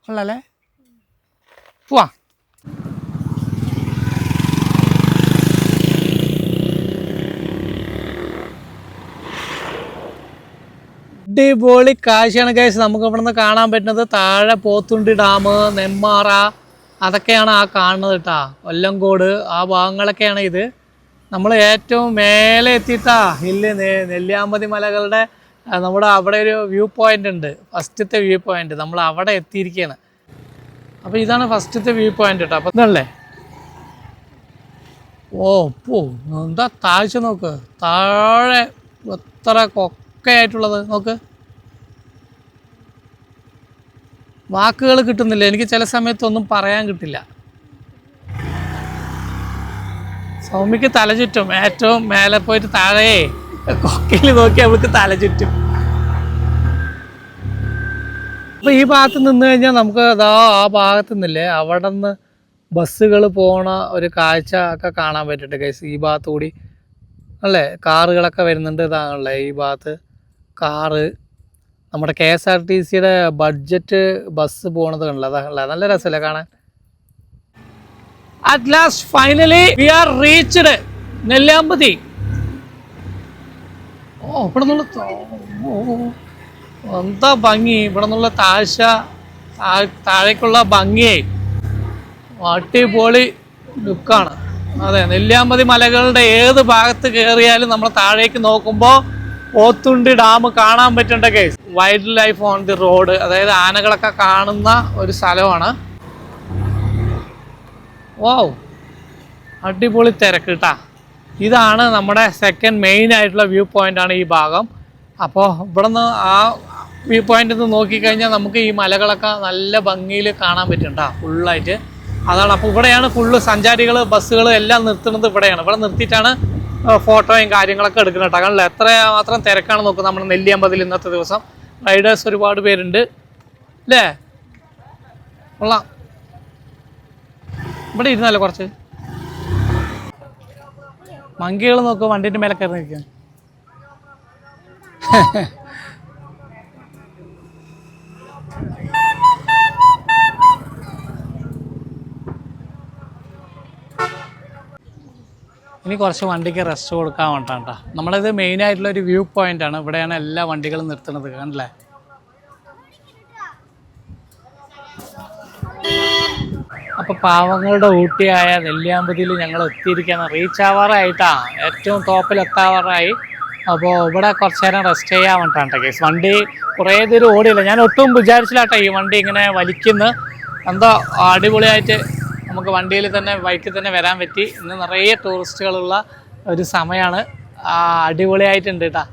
Speaker 1: കൊള്ളാല്ലേ, പോവാ. അടിപൊളി കാഴ്ചയാണ് കേസ് നമുക്ക് ഇവിടെ നിന്ന് കാണാൻ പറ്റുന്നത്. താഴെ പോത്തുണ്ടി ഡാം, നെന്മാറ, അതൊക്കെയാണ് ആ കാണുന്നത് കേട്ടാ. കൊല്ലംകോട് ആ ഭാഗങ്ങളൊക്കെയാണ് ഇത്. നമ്മൾ ഏറ്റവും മേലെ എത്തിയിട്ടാ ഹില്ല് നെല്ലിയാമ്പതി മലകളുടെ നമ്മുടെ അവിടെ ഒരു വ്യൂ പോയിന്റ് ഉണ്ട്, ഫസ്റ്റത്തെ വ്യൂ പോയിന്റ്. നമ്മൾ അവിടെ എത്തിയിരിക്കുകയാണ്. അപ്പോൾ ഇതാണ് ഫസ്റ്റത്തെ വ്യൂ പോയിന്റ് കേട്ടോ. അപ്പോൾ ഇതല്ലേ, എന്താ താഴ്ച നോക്ക്. താഴെ എത്ര കൊക്കയായിട്ടുള്ളത് നോക്ക്. വാക്കുകൾ കിട്ടുന്നില്ല എനിക്ക്, ചില സമയത്തൊന്നും പറയാൻ കിട്ടില്ല. സൗമ്യക്ക് തല ചുറ്റും. ഏറ്റവും മേലെ പോയിട്ട് താഴെ കൊക്കയിൽ നോക്കി അവൾക്ക് തല ചുറ്റും. അപ്പോൾ ഈ ഭാഗത്ത് നിന്ന് കഴിഞ്ഞാൽ നമുക്ക് ആ ഭാഗത്ത് നിന്നില്ലേ, അവിടെ നിന്ന് ബസ്സുകൾ പോണ ഒരു കാഴ്ച ഒക്കെ കാണാൻ പറ്റുന്നുണ്ട് ഗൈസ്. ഈ ഭാഗത്ത് കൂടി അല്ലേ കാറുകളൊക്കെ വരുന്നുണ്ട്. ഇതാണല്ലേ ഈ ഭാഗത്ത് കാറ്. നമ്മുടെ KSRTCയുടെ ബഡ്ജറ്റ് ബസ് പോണത് കണ്ടല്ലോ, അതാണല്ലേ, നല്ല രസമല്ലേ കാണാൻ. At last, finally, we are reached Nelliyampathy. ഇവിടെ നിന്നുള്ള എന്താ ഭംഗി, ഇവിടെ നിന്നുള്ള താഴേക്കുള്ള ഭംഗിയെ അടിപൊളി ലുക്കാണ്. അതെ, നെല്ലിയാമ്പതി മലകളുടെ ഏത് ഭാഗത്ത് കയറിയാലും നമ്മൾ താഴേക്ക് നോക്കുമ്പോൾ പോത്തുണ്ടി ഡാം കാണാൻ പറ്റേണ്ട case. Wild life on the road, അതായത് ആനകളൊക്കെ കാണുന്ന ഒരു സ്ഥലമാണ്. വൗ, അടിപൊളി തിരക്ക് കേട്ടാ. ഇതാണ് നമ്മുടെ സെക്കൻഡ് മെയിൻ ആയിട്ടുള്ള വ്യൂ പോയിൻ്റാണ് ഈ ഭാഗം. അപ്പോൾ ഇവിടെ നിന്ന് ആ വ്യൂ പോയിന്റിൽ നിന്ന് നോക്കിക്കഴിഞ്ഞാൽ നമുക്ക് ഈ മലകളൊക്കെ നല്ല ഭംഗിയിൽ കാണാൻ പറ്റും കേട്ടോ, ഫുള്ളായിട്ട്. അതാണ്. അപ്പോൾ ഇവിടെയാണ് ഫുള്ള് സഞ്ചാരികൾ, ബസ്സുകൾ എല്ലാം നിർത്തുന്നത് ഇവിടെയാണ്. ഇവിടെ നിർത്തിയിട്ടാണ് ഫോട്ടോയും കാര്യങ്ങളൊക്കെ എടുക്കുന്നത് കേട്ടോ. കാണില്ല എത്ര മാത്രം തിരക്കാണ് നോക്കുക നമ്മുടെ നെല്ലിയാമ്പതിൽ ഇന്നത്തെ ദിവസം. റൈഡേഴ്സ് ഒരുപാട് പേരുണ്ട് അല്ലേ? കൊള്ളാം. ഇവിടെ ഇരുന്നല്ലോ കുറച്ച് മങ്കികൾ നോക്കുക, വണ്ടിൻ്റെ മേലെ കയറി നിൽക്കുക. ഇനി കുറച്ച് വണ്ടിക്ക് റെസ്റ്റ് കൊടുക്കാൻ വേണ്ടിട്ടാണ് കേട്ടോ. നമ്മളിത് മെയിനായിട്ടുള്ള ഒരു വ്യൂ പോയിൻ്റാണ്. ഇവിടെയാണ് എല്ലാ വണ്ടികളും നിർത്തുന്നത്, കണ്ടില്ലേ? അപ്പോൾ പാവങ്ങളുടെ ഊട്ടിയായ നെല്ലിയാമ്പതിയിൽ ഞങ്ങൾ എത്തിയിരിക്കുകയാണ്. റീച്ച് ആവാറായിട്ടാണ്, ഏറ്റവും ടോപ്പിൽ എത്താവാറായി. അപ്പോൾ ഇവിടെ കുറച്ച് നേരം റെസ്റ്റ് ചെയ്യാൻ വേണ്ടിട്ടാണ് കേസ്. വണ്ടി കുറേ ദൂരം ഓടിയില്ല. ഞാൻ ഒട്ടും വിചാരിച്ചില്ലാട്ടോ ഈ വണ്ടി ഇങ്ങനെ വലിക്കുന്നത്. എന്തോ അടിപൊളിയായിട്ട് നമുക്ക് വണ്ടിയിൽ തന്നെ, ബൈക്കിൽ തന്നെ വരാൻ പറ്റി. ഇന്ന് നിറയെ ടൂറിസ്റ്റുകളുള്ള ഒരു സമയമാണ്. അടിപൊളിയായിട്ടുണ്ട് കേട്ടോ.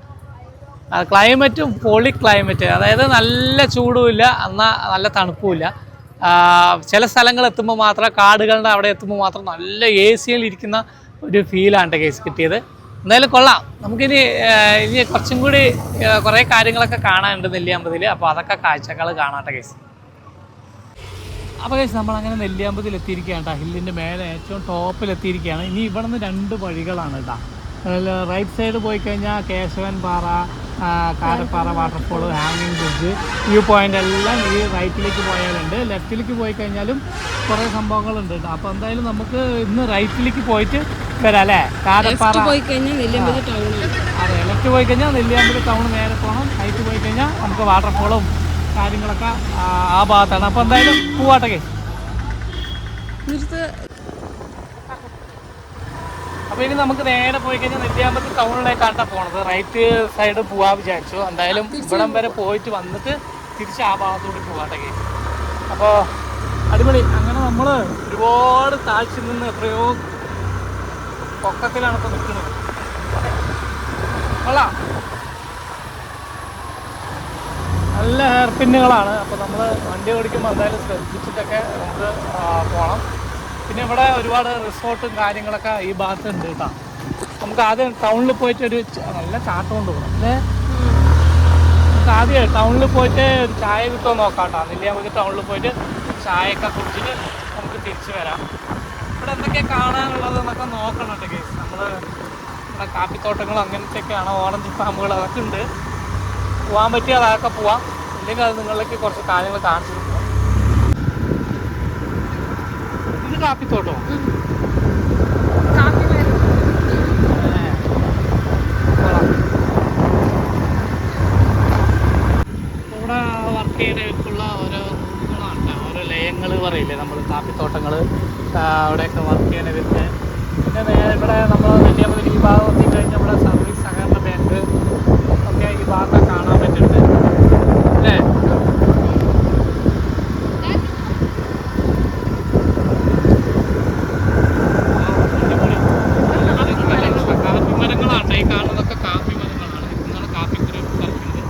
Speaker 1: ക്ലൈമറ്റും പൊളി ക്ലൈമറ്റ്, അതായത് നല്ല ചൂടുമില്ല എന്നാൽ നല്ല തണുപ്പുമില്ല. ചില സ്ഥലങ്ങൾ എത്തുമ്പോൾ മാത്രം, കാടുകളുടെ അവിടെ എത്തുമ്പോൾ മാത്രം നല്ല എ സിയിൽ ഇരിക്കുന്ന ഒരു ഫീലാണ് കേസ് കിട്ടിയത്. എന്തായാലും കൊള്ളാം. നമുക്കിനി കുറച്ചും കൂടി കുറേ കാര്യങ്ങളൊക്കെ കാണാനുണ്ട് നെല്ലിയാമ്പതിൽ. അപ്പോൾ അതൊക്കെ കാഴ്ചകൾ കാണാട്ടെ കേസ്. അപ്പോൾ കേസ് നമ്മളങ്ങനെ നെല്ലിയാമ്പതിൽ എത്തിയിരിക്കുകയാണ് കേട്ടോ. ഹില്ലിൻ്റെ മേലെ ഏറ്റവും ടോപ്പിൽ എത്തിയിരിക്കുകയാണ്. ഇനി ഇവിടെ നിന്ന് 2 വഴികളാണ് കേട്ടോ. റൈറ്റ് സൈഡ് പോയി കഴിഞ്ഞാൽ കേശവൻ പാറ, കാരപ്പാറ വാട്ടർഫോൾ, ഹാങ്ങിങ് ബ്രിഡ്ജ്, വ്യൂ പോയിൻ്റ് എല്ലാം ഈ റൈറ്റിലേക്ക് പോയാലുണ്ട്. ലെഫ്റ്റിലേക്ക് പോയി കഴിഞ്ഞാലും കുറേ സംഭവങ്ങളുണ്ട് കേട്ടോ. അപ്പോൾ എന്തായാലും നമുക്ക് ഇന്ന് റൈറ്റിലേക്ക് പോയിട്ട് വരാം അല്ലേ? കാരപ്പാറ പോയി കഴിഞ്ഞാൽ നെല്ലിയാമ്പതി ടൗൺ. അതെ, ലെഫ്റ്റ് പോയി കഴിഞ്ഞാൽ നെല്ലിയാമ്പതി ടൗൺ നേരെ പോകണം. റൈറ്റ് പോയി കഴിഞ്ഞാൽ നമുക്ക് വാട്ടർഫോളും കാര്യങ്ങളൊക്കെ ആ ഭാഗത്താണ്. അപ്പോൾ എന്തായാലും പോവാട്ടെ. അപ്പോൾ ഇനി നമുക്ക് നേരെ പോയി കഴിഞ്ഞാൽ നെല്ലിയാമ്പതി ടൗണിലേക്കാണ് പോണത്. റൈറ്റ് സൈഡ് പോവാൻ വിചാരിച്ചു. എന്തായാലും ഇവിടം വരെ പോയിട്ട് വന്നിട്ട് തിരിച്ച് ആ ഭാഗത്തോട്ട് പോവാട്ടെ. അപ്പോൾ അടിപൊളി. അങ്ങനെ നമ്മൾ ഒരുപാട് താഴ്ച നിന്ന് എത്രയോ പൊക്കത്തിലാണ് ഇപ്പോൾ നിൽക്കുന്നത്. കൊള്ളാം, നല്ല ഹെയർ പിന്നുകളാണ്. അപ്പോൾ നമ്മൾ വണ്ടി ഓടിക്കുമ്പോൾ എന്തായാലും ശ്രദ്ധിച്ചിട്ടൊക്കെ നമുക്ക് പോകണം. പിന്നെ ഇവിടെ ഒരുപാട് റിസോർട്ടും കാര്യങ്ങളൊക്കെ ഈ ഭാഗത്തുണ്ട് കേട്ടോ. നമുക്ക് ആദ്യം ടൗണിൽ പോയിട്ട് ഒരു നല്ല ചാട്ടം കൊണ്ട് പോകണം അല്ലേ? നമുക്ക് ആദ്യം ടൗണിൽ പോയിട്ട് ഒരു ചായ കിട്ടുമോ നോക്കാം കേട്ടോ. നെല്ലിയാമ്പതി ടൗണിൽ പോയിട്ട് ചായയൊക്കെ കുടിച്ചിട്ട് നമുക്ക് തിരിച്ച് വരാം. ഇവിടെ എന്തൊക്കെയാണ് കാണാനുള്ളതെന്നൊക്കെ നോക്കണം കേട്ടോ കേസ്. നമ്മൾ ഇവിടെ കാപ്പിത്തോട്ടങ്ങളും അങ്ങനത്തെയൊക്കെയാണ്, ഓറഞ്ച് ഫാമുകൾ അതൊക്കെ ഉണ്ട്. പോകാൻ പറ്റിയാൽ അതൊക്കെ പോവാം. ഇല്ലെങ്കിൽ അത് നിങ്ങളിലേക്ക് കുറച്ച് കാര്യങ്ങൾ കാണിച്ചു കൊടുക്കാം. ഇത് കാപ്പിത്തോട്ടോ? ഇവിടെ വർക്ക് ചെയ്യുന്നവർക്കുള്ള ഓരോ റൂമുകളാണ്, ഓരോ ലയങ്ങൾ പറയില്ലേ നമ്മൾ, കാപ്പിത്തോട്ടങ്ങൾ. അവിടെയൊക്കെ വർക്ക് ചെയ്യുന്നവർക്ക്. പിന്നെ നേരെ ഇവിടെ നമ്മൾ നെല്ലിയാമ്പതി ഈ ഭാഗം എത്തിക്കഴിഞ്ഞാൽ നമ്മുടെ സർവീസ് സഹകരണ ബാങ്ക് ഒക്കെ ഈ ഭാഗത്തൊക്കെ കാണാൻ പറ്റുന്നുണ്ട് അല്ലേ? കാപ്പി മരങ്ങളാണ് ഈ കാണുന്നതൊക്കെ, കാപ്പി മരങ്ങളാണ്. ഇന്നാണ് കാപ്പിക്കുരു പറിക്കുന്നത്.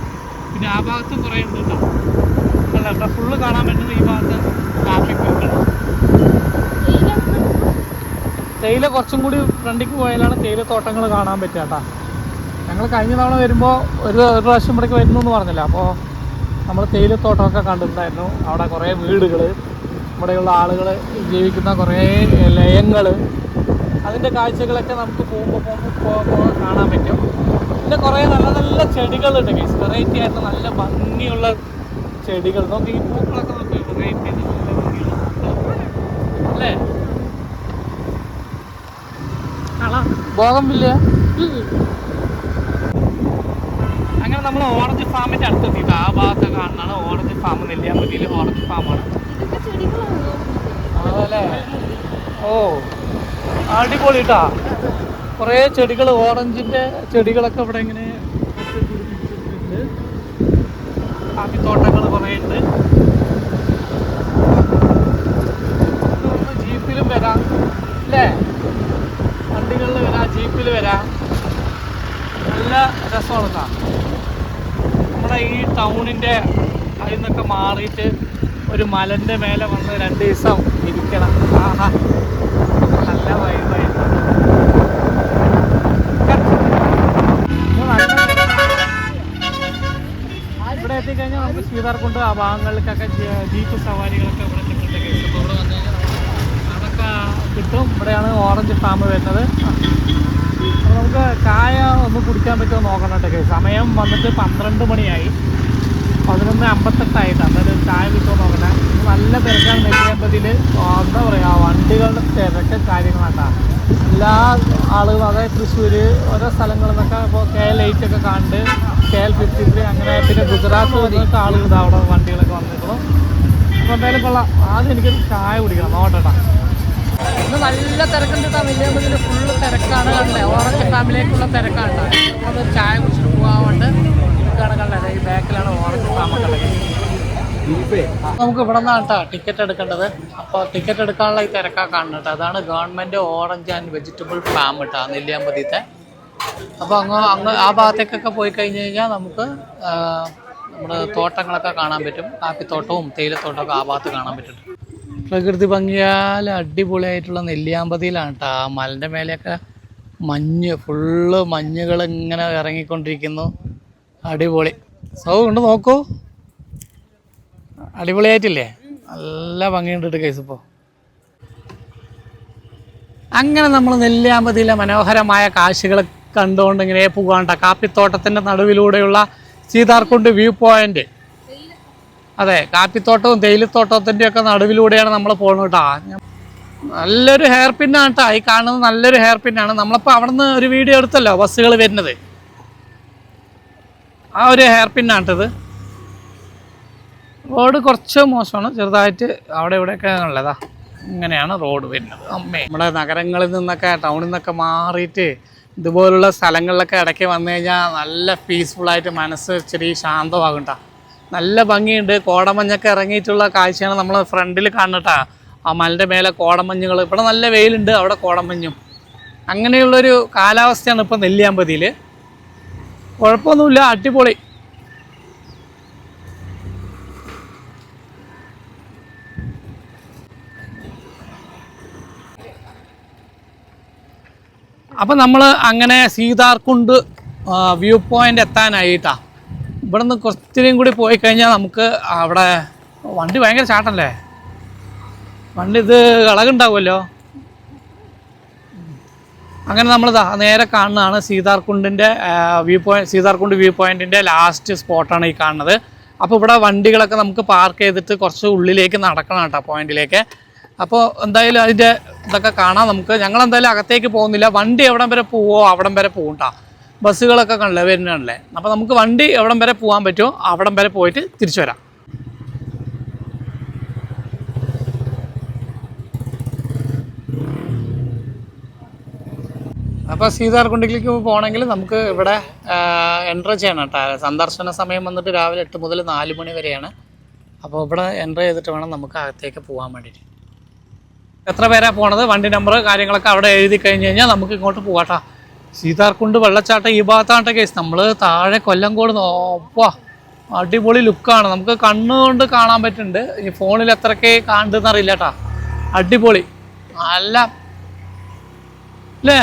Speaker 1: പിന്നെ ആ ഭാഗത്ത് കുറേ ഉണ്ട് കേട്ടോ. അല്ല, ഇവിടെ ഫുള്ള് കാണാൻ പറ്റുന്നത് ഈ ഭാഗത്ത് കാപ്പിക്കുരുക്കളാണ്. തേയില കുറച്ചും കൂടി ഫ്രണ്ടിക്ക് പോയാലാണ് തേയിലത്തോട്ടങ്ങൾ കാണാൻ പറ്റുക കേട്ടോ. ഞങ്ങൾ കഴിഞ്ഞ തവണ വരുമ്പോൾ ഒരു പ്രാവശ്യം ഇവിടേക്ക് വരുന്നു എന്ന് പറഞ്ഞില്ല. അപ്പോൾ നമ്മൾ തേയിലത്തോട്ടമൊക്കെ കണ്ടിട്ടുണ്ടായിരുന്നു. അവിടെ കുറേ വീടുകൾ, ഇവിടെയുള്ള ആളുകൾ ജീവിക്കുന്ന കുറേ ലയങ്ങൾ, അതിൻ്റെ കാഴ്ചകളൊക്കെ നമുക്ക് പോകുമ്പോൾ കാണാൻ പറ്റും. പിന്നെ കുറേ നല്ല നല്ല ചെടികളുണ്ട് കേസ്. വെറൈറ്റി ആയിട്ട് നല്ല ഭംഗിയുള്ള ചെടികൾ. നോക്കി ഈ പൂക്കളൊക്കെ നോക്കി വെറൈറ്റി നല്ല ഭംഗിയുള്ള അല്ലേ? ബോഗൻവില്ല. അങ്ങനെ നമ്മൾ ഓറഞ്ച് ഫാമിൻ്റെ അടുത്തെത്തിയിട്ട് ആ ഭാഗത്ത് കാണുന്നതാണ് ഓറഞ്ച് ഫാം. നെല്ലിയാമ്പതിയിൽ ഓറഞ്ച് ഫാമാണ്. അതല്ലേ? ഓ അടിപൊളി കേട്ടോ. കുറേ ചെടികൾ, ഓറഞ്ചിൻ്റെ ചെടികളൊക്കെ ഇവിടെ ഇങ്ങനെ കാപ്പിത്തോട്ടങ്ങൾ കുറേ ഉണ്ട്. ജീപ്പിലും വരാം അല്ലേ, വണ്ടികളിൽ വരാം, ജീപ്പിൽ വരാം. നല്ല രസമാണ് കേട്ടോ. നമ്മുടെ ഈ ടൗണിൻ്റെ അതിൽ നിന്നൊക്കെ മാറിയിട്ട് ഒരു മലൻ്റെ മേലെ വന്ന് 2 ദിവസം ഇരിക്കണം. ആഹാ, നല്ല വൈബായിട്ട്. ഇവിടെ എത്തിക്കഴിഞ്ഞാൽ നമുക്ക് സീതാർകുണ്ട് ആ ഭാഗങ്ങളിലേക്കൊക്കെ ജീപ്പ് സവാരികളൊക്കെ ഇവിടെ കിട്ടുന്നുണ്ട്. ഇപ്പോൾ ഇവിടെ വന്നു കഴിഞ്ഞാൽ അതൊക്കെ കിട്ടും. ഇവിടെയാണ് ഓറഞ്ച് ഫാം വരുന്നത്. അപ്പോൾ നമുക്ക് ചായ ഒന്ന് കുടിക്കാൻ പറ്റുമോ നോക്കണം കേട്ടോ. സമയം വന്നിട്ട് 12 മണിയായി, 11:58 അതായത് ചായ കിട്ടുമോ നോക്കട്ടെ. നല്ല തിരക്കാണ് നെല്ലിയാമ്പതിയിൽ. എന്താ പറയുക, വണ്ടികളുടെ തിരക്ക് കാര്യങ്ങളാട്ടാ. എല്ലാ ആളുകളും, അതായത് തൃശ്ശൂർ ഓരോ സ്ഥലങ്ങളിൽ നിന്നൊക്കെ ഇപ്പോൾ KL8 ഒക്കെ കണ്ട് KL53 അങ്ങനെ പിന്നെ ഗുജറാത്ത് നിന്നൊക്കെ ആളുകൾ അവിടെ വണ്ടികളൊക്കെ വന്നിട്ടുള്ളൂ. അപ്പോൾ എന്തായാലും കൊള്ളാം. ആദ്യം എനിക്കൊരു ചായ കുടിക്കണം നോക്കട്ടെ. ഇന്ന് നല്ല തിരക്കുണ്ട് കേട്ടോ. നെല്ലിയാമ്പതിൽ ഫുള്ള് തിരക്കാണ് കണ്ടേ. ഓറഞ്ച് ഫാമിലേക്കുള്ള തിരക്കാണ് കേട്ടോ. നമ്മളൊരു ചായ കുടിച്ചിട്ട് പോകാൻ കണ്ടേ. ഈ ബാക്കിലാണ് ഓറഞ്ച് ഫാമൊക്കെ ഉള്ളത്. നമുക്ക് ഇവിടെ നിന്നാണ് കേട്ടോ ടിക്കറ്റ് എടുക്കേണ്ടത്. അപ്പോൾ ടിക്കറ്റ് എടുക്കാനുള്ള ഈ തിരക്കാണ് കാണുന്നത് കേട്ടോ. അതാണ് government orange and vegetable farm കേട്ടോ നെല്ലിയാമ്പതിത്തെ. അപ്പോൾ അങ്ങ് ആ ഭാഗത്തേക്കൊക്കെ പോയി കഴിഞ്ഞ് കഴിഞ്ഞാൽ നമുക്ക് നമ്മുടെ തോട്ടങ്ങളൊക്കെ കാണാൻ പറ്റും. കാപ്പിത്തോട്ടവും തേയിലത്തോട്ടമൊക്കെ ആ ഭാഗത്ത് കാണാൻ പറ്റും. പ്രകൃതി ഭംഗിയാൽ അടിപൊളിയായിട്ടുള്ള നെല്ലിയാമ്പതിയിലാണ് കേട്ടോ. ആ മലൻ്റെ മേലെയൊക്കെ മഞ്ഞ്, ഫുള്ള് മഞ്ഞുകൾ ഇങ്ങനെ ഇറങ്ങിക്കൊണ്ടിരിക്കുന്നു. അടിപൊളി. കൊണ്ട് നോക്കൂ, അടിപൊളിയായിട്ടില്ലേ? നല്ല ഭംഗിയുണ്ട് കേസ്. ഇപ്പോൾ അങ്ങനെ നമ്മൾ നെല്ലിയാമ്പതിയിലെ മനോഹരമായ കാഴ്ചകൾ കണ്ടുകൊണ്ട് ഇങ്ങനെ പോകാണ്ട. കാപ്പിത്തോട്ടത്തിൻ്റെ നടുവിലൂടെയുള്ള സീതാർകുണ്ട് വ്യൂ പോയിന്റ്. അതെ, കാപ്പിത്തോട്ടവും തേയിലത്തോട്ടത്തിൻ്റെയൊക്കെ നടുവിലൂടെയാണ് നമ്മൾ പോകുന്നത് കേട്ടോ. നല്ലൊരു ഹെയർ പിന്നാണ് കേട്ടോ ഈ കാണുന്നത്. നല്ലൊരു ഹെയർ പിന്നാണ്. നമ്മളിപ്പോൾ അവിടെ നിന്ന് ഒരു വീഡിയോ എടുത്തല്ലോ ബസ്സുകൾ വരുന്നത്. ആ ഒരു ഹെയർ പിന്നാണിട്ടത്. റോഡ് കുറച്ച് മോശമാണ്, ചെറുതായിട്ട് അവിടെ ഇവിടെയൊക്കെ ഉള്ളതാ. ഇങ്ങനെയാണ് റോഡ് വരുന്നത്. അമ്മേ, നമ്മുടെ നഗരങ്ങളിൽ നിന്നൊക്കെ ടൗണിൽ നിന്നൊക്കെ മാറിയിട്ട് ഇതുപോലുള്ള സ്ഥലങ്ങളിലൊക്കെ ഇടയ്ക്ക് വന്നു കഴിഞ്ഞാൽ നല്ല പീസ്ഫുള്ളായിട്ട് മനസ്സ് ഇച്ചിരി ശാന്തമാകും കേട്ടോ. നല്ല ഭംഗിയുണ്ട്. കോടമഞ്ഞൊക്കെ ഇറങ്ങിയിട്ടുള്ള കാഴ്ചയാണ് നമ്മൾ ഫ്രണ്ടിൽ കാണുന്നട്ടാ. ആ മലൻ്റെ മേലെ കോടമഞ്ഞുകൾ. ഇവിടെ നല്ല വെയിലുണ്ട്, അവിടെ കോടമഞ്ഞും. അങ്ങനെയുള്ളൊരു കാലാവസ്ഥയാണ് ഇപ്പോൾ നെല്ലിയാമ്പതിയിൽ. കുഴപ്പമൊന്നുമില്ല, അടിപൊളി. അപ്പം നമ്മൾ അങ്ങനെ സീതാർകുണ്ട് വ്യൂ പോയിൻ്റ് എത്താനായിട്ടാ. ഇവിടെ നിന്ന് കുറച്ചിനും കൂടി പോയി കഴിഞ്ഞാൽ നമുക്ക് അവിടെ വണ്ടി ഭയങ്കര ചാട്ടല്ലേ. വണ്ടി ഇത് ഇളകുണ്ടാവുമല്ലോ. അങ്ങനെ നമ്മൾ നേരെ കാണുന്നതാണ് സീതാർകുണ്ടിൻ്റെ സീതാർകുണ്ട് വ്യൂ പോയിൻറ്റിൻ്റെ ലാസ്റ്റ് സ്പോട്ടാണ് ഈ കാണുന്നത്. അപ്പോൾ ഇവിടെ വണ്ടികളൊക്കെ നമുക്ക് പാർക്ക് ചെയ്തിട്ട് കുറച്ച് ഉള്ളിലേക്ക് നടക്കണം കേട്ടോ പോയിന്റിലേക്ക്. അപ്പോൾ എന്തായാലും അതിൻ്റെ ഇതൊക്കെ കാണാം നമുക്ക്. ഞങ്ങളെന്തായാലും അകത്തേക്ക് പോകുന്നില്ല. വണ്ടി എവിടം വരെ പോവോ അവിടം വരെ പോകും കേട്ടോ. ബസ്സുകളൊക്കെ കണ്ടില്ലേ വരുന്നുണ്ടല്ലേ. അപ്പോൾ നമുക്ക് വണ്ടി എവിടം വരെ പോകാൻ പറ്റുമോ അവിടം വരെ പോയിട്ട് തിരിച്ചു വരാം. അപ്പോൾ സീതാർകുണ്ടിലേക്ക് പോകണമെങ്കിൽ നമുക്ക് ഇവിടെ എൻട്രി ചെയ്യണം കേട്ടോ. സന്ദർശന സമയം വന്നിട്ട് രാവിലെ 8 മുതൽ 4 മണി വരെയാണ്. അപ്പോൾ ഇവിടെ എൻട്രി ചെയ്തിട്ട് വേണം നമുക്ക് അകത്തേക്ക് പോകാൻ വേണ്ടിയിട്ട്. എത്ര പേരാണ് പോണത്, വണ്ടി നമ്പർ കാര്യങ്ങളൊക്കെ അവിടെ എഴുതി കഴിഞ്ഞ് കഴിഞ്ഞാൽ നമുക്ക് ഇങ്ങോട്ട് പോകാട്ടോ. സീതാർകുണ്ട് വെള്ളച്ചാട്ടം ഈ ഭാഗത്താണ്ടെ കേസ്. നമ്മൾ താഴെ കൊല്ലംകോട് നോപ്പാ അടിപൊളി ലുക്കാണ്. നമുക്ക് കണ്ണുകൊണ്ട് കാണാൻ പറ്റുന്നുണ്ട്. ഈ ഫോണിൽ എത്രയൊക്കെ കാണുന്നതെന്ന് അറിയില്ല കേട്ടോ. അടിപൊളി നല്ല അല്ലേ.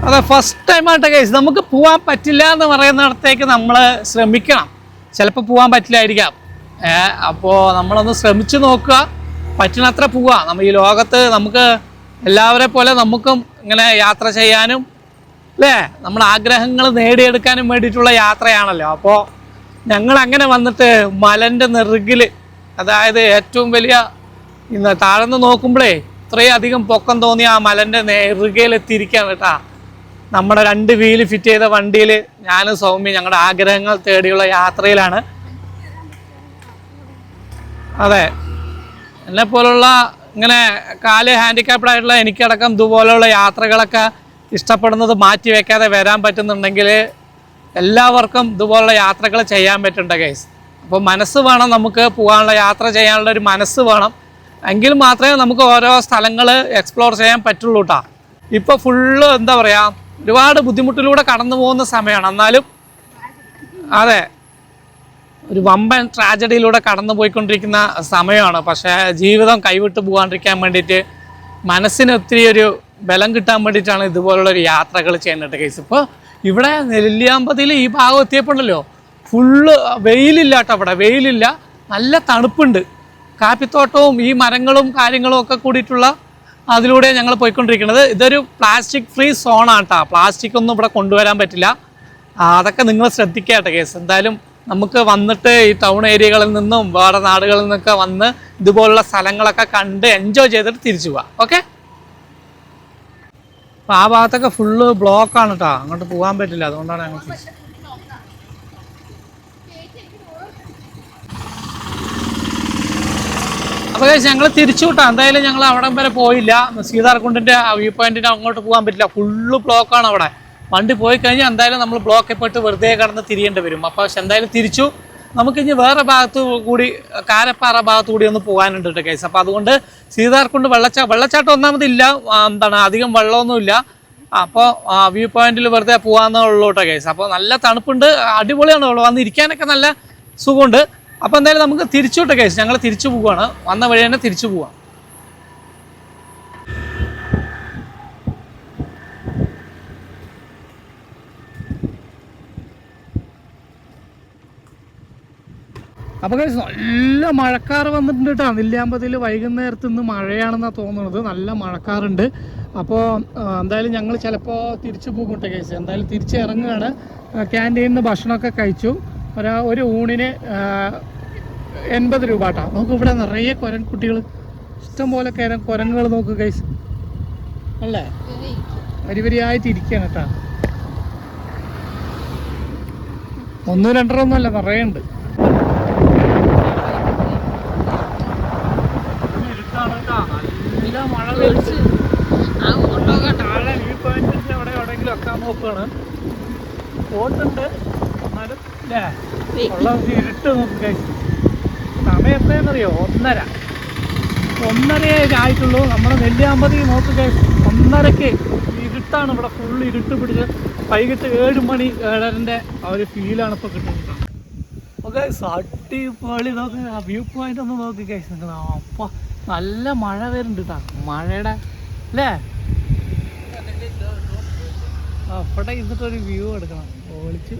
Speaker 1: അതെ, ഫസ്റ്റ് ടൈമായിട്ട് കേസ്. നമുക്ക് പോകാൻ പറ്റില്ല എന്ന് പറയുന്നിടത്തേക്ക് നമ്മൾ ശ്രമിക്കണം. ചിലപ്പോൾ പോകാൻ പറ്റില്ലായിരിക്കാം. അപ്പോൾ നമ്മളൊന്ന് ശ്രമിച്ച് നോക്കുക, പറ്റുന്നത്ര പോവുക. നമ്മൾ ഈ ലോകത്ത് നമുക്ക് എല്ലാവരെ പോലെ നമുക്കും ഇങ്ങനെ യാത്ര ചെയ്യാനും അല്ലേ, നമ്മുടെ ആഗ്രഹങ്ങൾ നേടിയെടുക്കാനും വേണ്ടിയിട്ടുള്ള യാത്രയാണല്ലോ. അപ്പോൾ ഞങ്ങൾ അങ്ങനെ വന്നിട്ട് മലൻ്റെ നെറുകിൽ, അതായത് ഏറ്റവും വലിയ ഇന്ന് താഴ്ന്ന് നോക്കുമ്പോഴേ ഇത്രയും അധികം പൊക്കം തോന്നിയ ആ മലൻ്റെ നെറുകയിലെത്തിയിരിക്കുകയാണ് കേട്ടോ. നമ്മുടെ 2 വീല് ഫിറ്റ് ചെയ്ത വണ്ടിയിൽ ഞാനും സൗമ്യ ഞങ്ങളുടെ ആഗ്രഹങ്ങൾ തേടിയുള്ള യാത്രയിലാണ്. അതെ, എന്നെപ്പോലുള്ള ഇങ്ങനെ കാല് ഹാൻഡിക്യാപ്ഡ് ആയിട്ടുള്ള എനിക്കടക്കം ഇതുപോലെയുള്ള യാത്രകളൊക്കെ ഇഷ്ടപ്പെടുന്നത് മാറ്റി വയ്ക്കാതെ വരാൻ പറ്റുന്നുണ്ടെങ്കിൽ എല്ലാവർക്കും ഇതുപോലുള്ള യാത്രകൾ ചെയ്യാൻ പറ്റുന്നുണ്ട് ഗൈസ്. അപ്പോൾ മനസ്സ് വേണം, നമുക്ക് പോകാനുള്ള യാത്ര ചെയ്യാനുള്ള ഒരു മനസ്സ് വേണം. എങ്കിൽ മാത്രമേ നമുക്ക് ഓരോ സ്ഥലങ്ങൾ എക്സ്പ്ലോർ ചെയ്യാൻ പറ്റുള്ളൂ കേട്ടോ. ഇപ്പോൾ ഫുള്ള് എന്താ പറയുക, ഒരുപാട് ബുദ്ധിമുട്ടിലൂടെ കടന്നു പോകുന്ന സമയമാണ്. എന്നാലും അതെ, ഒരു വമ്പൻ ട്രാജഡിയിലൂടെ കടന്നു പോയിക്കൊണ്ടിരിക്കുന്ന സമയമാണ്. പക്ഷേ ജീവിതം കൈവിട്ട് പോകാണ്ടിരിക്കാൻ വേണ്ടിയിട്ട്, മനസ്സിന് ഒത്തിരി ഒരു ബലം കിട്ടാൻ വേണ്ടിയിട്ടാണ് ഇതുപോലുള്ളൊരു യാത്രകൾ ചെയ്യുന്നത് കേസ്. ഇപ്പോൾ ഇവിടെ നെല്ലിയാമ്പതിയിൽ ഈ ഭാഗം എത്തിയപ്പോഴല്ലോ ഫുള്ള് വെയിലില്ല കേട്ടോ. അവിടെ വെയിലില്ല, നല്ല തണുപ്പുണ്ട്. കാപ്പിത്തോട്ടവും ഈ മരങ്ങളും കാര്യങ്ങളും ഒക്കെ കൂടിയിട്ടുള്ള അതിലൂടെ ഞങ്ങൾ പോയിക്കൊണ്ടിരിക്കുന്നത്. ഇതൊരു പ്ലാസ്റ്റിക് ഫ്രീ സോണാണ് കേട്ടോ. പ്ലാസ്റ്റിക് ഒന്നും ഇവിടെ കൊണ്ടുവരാൻ പറ്റില്ല. അതൊക്കെ നിങ്ങൾ ശ്രദ്ധിക്കട്ടെ കേസ്. എന്തായാലും നമുക്ക് വന്നിട്ട് ഈ ടൗൺ ഏരിയകളിൽ നിന്നും വേറെ നാടുകളിൽ നിന്നൊക്കെ വന്ന് ഇതുപോലുള്ള സ്ഥലങ്ങളൊക്കെ കണ്ട് എൻജോയ് ചെയ്തിട്ട് തിരിച്ചു പോവാം. ഓക്കെ. അപ്പോൾ ആ ഭാഗത്തൊക്കെ ഫുള്ള് ബ്ലോക്കാണ് കേട്ടോ, അങ്ങോട്ട് പോകാൻ പറ്റില്ല. അതുകൊണ്ടാണ് ഞങ്ങൾ തിരിച്ചു. അപ്പോൾ ഞങ്ങൾ തിരിച്ചു വിട്ടാ. എന്തായാലും ഞങ്ങൾ അവിടം വരെ പോയില്ല. സീതാർകുണ്ടിൻ്റെ വ്യൂ പോയിന്റിന് അങ്ങോട്ട് പോകാൻ പറ്റില്ല, ഫുള്ള് ബ്ലോക്കാണ് അവിടെ. വണ്ടി പോയി കഴിഞ്ഞാൽ എന്തായാലും നമ്മൾ ബ്ലോക്കിൽ പോയിട്ട് വെറുതെ കടന്ന് തിരിയേണ്ടി വരും. അപ്പോൾ എന്തായാലും തിരിച്ചു. നമുക്കിനി വേറെ ഭാഗത്ത് കൂടി, കാരപ്പാറ ഭാഗത്തു കൂടി ഒന്ന് പോകാനുണ്ട് കേട്ടോ കേസ്. അപ്പോൾ അതുകൊണ്ട് സീതാർകുണ്ട് വെള്ളച്ചാട്ടം ഒന്നാമതില്ല, എന്താണ് അധികം വെള്ളമൊന്നുമില്ല. അപ്പോൾ വ്യൂ പോയിന്റിൽ വെറുതെ പോകാമെന്നുള്ളൂ കേട്ടോ കേസ്. അപ്പോൾ നല്ല തണുപ്പുണ്ട്, അടിപൊളിയാണ്. വന്നിരിക്കാനൊക്കെ നല്ല സുഖമുണ്ട്. അപ്പോൾ എന്തായാലും നമുക്ക് തിരിച്ചു വിട്ട കേസ്. ഞങ്ങൾ തിരിച്ചു പോവുകയാണ്, വന്ന വഴി തന്നെ തിരിച്ചു പോവാം. അപ്പോൾ കേസ് നല്ല മഴക്കാർ വന്നിട്ടുണ്ട് കേട്ടോ. നെല്ലിയാമ്പതിയിൽ വൈകുന്നേരത്ത് ഇന്ന് മഴയാണെന്നാണ് തോന്നുന്നത്. നല്ല മഴക്കാറുണ്ട്. അപ്പോൾ എന്തായാലും ഞങ്ങൾ ചിലപ്പോൾ തിരിച്ചു പോകും കേട്ടോ കേസ്. എന്തായാലും തിരിച്ച് ഇറങ്ങുകയാണ്. ക്യാൻറ്റീനിൽ നിന്ന് ഭക്ഷണമൊക്കെ കഴിച്ചു. ഒരു ഊണിന് 80 രൂപ കേട്ടോ. നമുക്ക് ഇവിടെ നിറയെ കുട്ടികൾ, ഇഷ്ടംപോലെ കുരങ്ങുകൾ നോക്ക് ഗൈസ്, അല്ലേ? വരിവരിയായിട്ട് ഇരിക്കുകയാണ് കേട്ടോ. 1 2 ഒന്നുമല്ല, നിറയെ ഉണ്ട്. നല്ല മഴ പെയ്ച്ച് താഴെ വ്യൂ പോയിന്റിന്റെ അവിടെ എവിടെയെങ്കിലും വെക്കാൻ നോക്കുകയാണ്. ബോട്ടുണ്ട് എന്നാലും അല്ലേ, ഉള്ള ഇരുട്ട് നോക്ക് ഗൈസ്. സമയം എത്രയെന്നറിയോ? 1:30 ആയിട്ടുള്ളൂ. നമ്മുടെ നെല്ലിയാമ്പതി നോക്ക് ഗൈസ്, 1:30 ഇരുട്ടാണ് ഇവിടെ. ഫുള്ള് ഇരുട്ട് പിടിച്ച് വൈകിട്ട് 7 മണി 7:30 ആ ഒരു ഫീലാണ് ഇപ്പോൾ കിട്ടുന്നത്. ഓക്കെ, അടിപൊളി. നോക്ക് ആ വ്യൂ പോയിന്റ് ഒന്ന് നോക്കി ഗൈസ്. അപ്പോൾ നല്ല മഴ വരുന്നുണ്ട് കേട്ടോ. മഴയുടെ അല്ലേ, അവിടെ ഇരുന്നിട്ടൊരു വ്യൂ എടുക്കണം. ഒളിച്ച്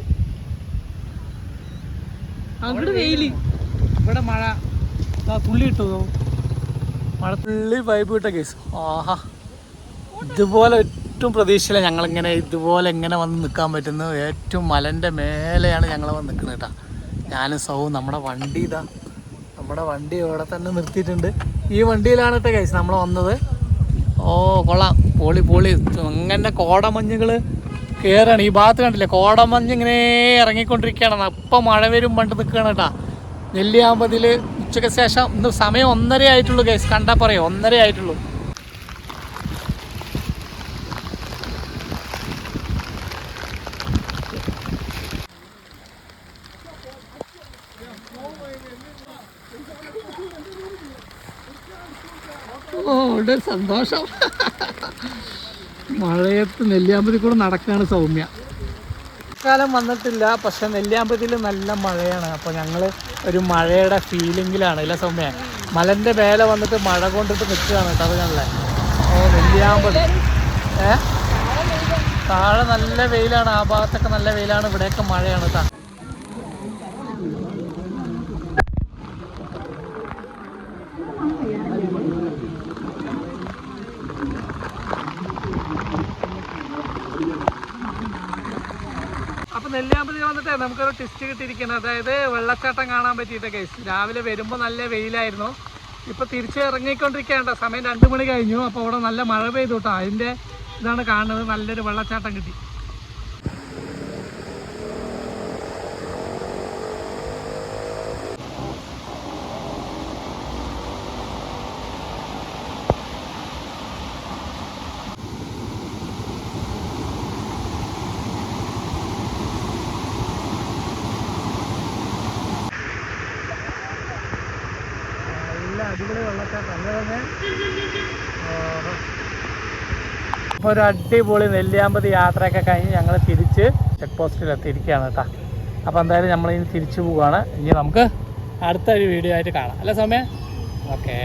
Speaker 1: അങ്ങോട്ട് വെയില്, ഇവിടെ മഴ തുള്ളി കിട്ടുമോ? മഴ തുള്ളി വൈബ് കിട്ട കേസ്. ആഹാ, ഇതുപോലെ ഏറ്റവും പ്രതീക്ഷയില്ല ഞങ്ങളിങ്ങനെ ഇതുപോലെ എങ്ങനെ വന്ന് നിൽക്കാൻ പറ്റുന്നത്. ഏറ്റവും മലൻ്റെ മേലെയാണ് ഞങ്ങൾ വന്ന് നിൽക്കുന്നത് കേട്ടോ. ഞാനും സൗവും നമ്മുടെ വണ്ടി നമ്മുടെ വണ്ടി ഇവിടെ തന്നെ നിർത്തിയിട്ടുണ്ട്. ഈ വണ്ടിയിലാണ് കേട്ടോ കേസ് നമ്മൾ വന്നത്. ഓ കൊള്ളാം, പൊളി പൊളി. അങ്ങനെ കോടമഞ്ഞുകൾ കയറാണ് ഈ ഭാഗത്ത്. കണ്ടില്ലേ, കോടമഞ്ഞ് ഇങ്ങനെ ഇറങ്ങിക്കൊണ്ടിരിക്കുകയാണ്. അപ്പം മഴ വരും പണ്ട് നിൽക്കുകയാണ് കേട്ടോ. നെല്ലിയാമ്പതിയിൽ ഉച്ചയ്ക്ക് ശേഷം ഇന്ന് സമയം 1:30 ആയിട്ടുള്ളൂ കേസ്. കണ്ടാൽ പറയും 1:30 ആയിട്ടുള്ളൂ. ഓ ഇവിടെ സന്തോഷം. മഴയത്ത് നെല്ലിയാമ്പതി കൂടെ നടക്കുകയാണ് സൗമ്യ. കാലം വന്നിട്ടില്ല, പക്ഷെ നെല്ലിയാമ്പതിയിൽ നല്ല മഴയാണ്. അപ്പോൾ ഞങ്ങൾ ഒരു മഴയുടെ ഫീലിങ്ങിലാണ് ഇല്ല സൗമ്യ. മലൻ്റെ മേലെ വന്നിട്ട് മഴ കൊണ്ടിട്ട് നിൽക്കുകയാണ് കേട്ടോ. അത് ഞങ്ങളെ നെല്ലിയാമ്പതി താഴെ നല്ല വെയിലാണ്. ആ ഭാഗത്തൊക്കെ നല്ല വെയിലാണ്, ഇവിടെയൊക്കെ മഴയാണ് കേട്ടോ. അപ്പോൾ നെല്ലിയാമ്പതി വന്നിട്ട് നമുക്കൊരു ടിസ്റ്റ് കിട്ടിയിരിക്കുന്നത്, അതായത് വെള്ളച്ചാട്ടം കാണാൻ പറ്റിയിട്ട് കേസ്. രാവിലെ വരുമ്പോൾ നല്ല വെയിലായിരുന്നു. ഇപ്പോൾ തിരിച്ച് ഇറങ്ങിക്കൊണ്ടിരിക്കുകയാണ്. സമയം 2 മണി കഴിഞ്ഞു. അപ്പോൾ അവിടെ നല്ല മഴ പെയ്തു കേട്ടോ. അതിൻ്റെ ഇതാണ് കാണുന്നത്. നല്ലൊരു വെള്ളച്ചാട്ടം കിട്ടി. വെള്ളച്ചാട്ടം അല്ലേ തന്നെ. അപ്പോൾ ഒരു അടിപൊളി നെല്ലിയാമ്പതി യാത്രയൊക്കെ കഴിഞ്ഞ് ഞങ്ങൾ തിരിച്ച് ചെക്ക് പോസ്റ്റിൽ എത്തിയിരിക്കുകയാണ് കേട്ടോ. അപ്പോൾ എന്തായാലും നമ്മളിനി തിരിച്ചു പോവുകയാണ്. ഇനി നമുക്ക് അടുത്തൊരു വീഡിയോ ആയിട്ട് കാണാം അല്ലേ സമയം. ഓക്കേ.